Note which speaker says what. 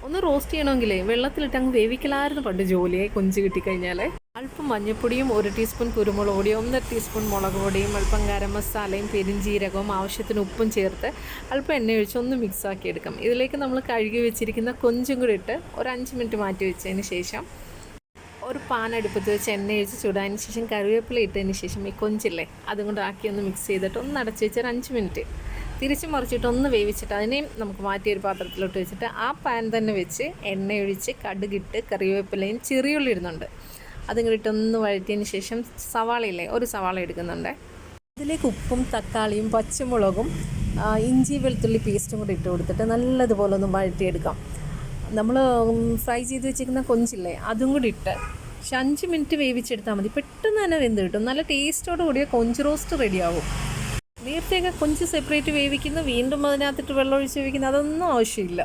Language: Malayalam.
Speaker 1: ഒന്ന് റോസ്റ്റ് ചെയ്യണമെങ്കിലേ വെള്ളത്തിലിട്ട് അങ്ങ് വേവിക്കലായിരുന്നു പണ്ട് ജോലിയായി കൊഞ്ച് കിട്ടിക്കഴിഞ്ഞാൽ. അല്പം മഞ്ഞൾപ്പൊടിയും 1 ടീസ്പൂൺ കുരുമുളക് പൊടിയും 1 ടീസ്പൂൺ മുളക് പൊടിയും അല്പം ഗരം മസാലയും പെരിഞ്ജീരകവും ആവശ്യത്തിന് ഉപ്പും ചേർത്ത് അല്പം എണ്ണ ഒഴിച്ച് ഒന്ന് മിക്സാക്കി എടുക്കാം. ഇതിലേക്ക് നമ്മൾ കഴുകി വെച്ചിരിക്കുന്ന കൊഞ്ചും കൂടി ഇട്ട് ഒരു 5 മിനിറ്റ് മാറ്റി വെച്ചതിന് ശേഷം ഒരു പാൻ അടുപ്പത്ത് വെച്ച് എണ്ണ ഒഴിച്ച് ചൂടായതിന് ശേഷം കറിവേപ്പില ഇട്ടതിന് ശേഷം ഈ കൊഞ്ചില്ലേ അതും കൊണ്ട് ആക്കി ഒന്ന് മിക്സ് ചെയ്തിട്ട് ഒന്ന് അടച്ച് വെച്ച് ഒരു 5 മിനിറ്റ് തിരിച്ച് മറിച്ചിട്ട് ഒന്ന് വേവിച്ചിട്ട് അതിനെയും നമുക്ക് മാറ്റിയൊരു പാത്രത്തിലോട്ട് വെച്ചിട്ട് ആ പാൻ തന്നെ വെച്ച് എണ്ണയൊഴിച്ച് കടുകിട്ട് കറിവേപ്പിലയും ചെറിയുള്ളി ഇടുന്നുണ്ട്. അതും കൂടിയിട്ടൊന്ന് വഴറ്റിയതിന് ശേഷം സവാളയില്ലേ ഒരു സവാള എടുക്കുന്നുണ്ട്. അതിലേക്ക് ഉപ്പും തക്കാളിയും പച്ചമുളകും ഇഞ്ചി വെളുത്തുള്ളി പേസ്റ്റും കൂടി ഇട്ട് കൊടുത്തിട്ട് നല്ലതുപോലെ ഒന്ന് വഴറ്റിയെടുക്കാം. നമ്മൾ ഫ്രൈ ചെയ്ത് വെച്ചിരിക്കുന്ന കൊഞ്ചില്ലേ അതും കൂടി ഇട്ട് 5 മിനിറ്റ് വേവിച്ചെടുത്താൽ മതി. പെട്ടെന്ന് തന്നെ വെന്ത് കിട്ടും. നല്ല ടേസ്റ്റോട് കൂടിയ കൊഞ്ച് റോസ്റ്റ് റെഡിയാവും. നേരത്തെയൊക്കെ കൊഞ്ച് സെപ്പറേറ്റ് വേവിക്കുന്നു, വീണ്ടും അതിനകത്തിട്ട് വെള്ളമൊഴിച്ച് വേവിക്കുന്നു, അതൊന്നും ആവശ്യമില്ല.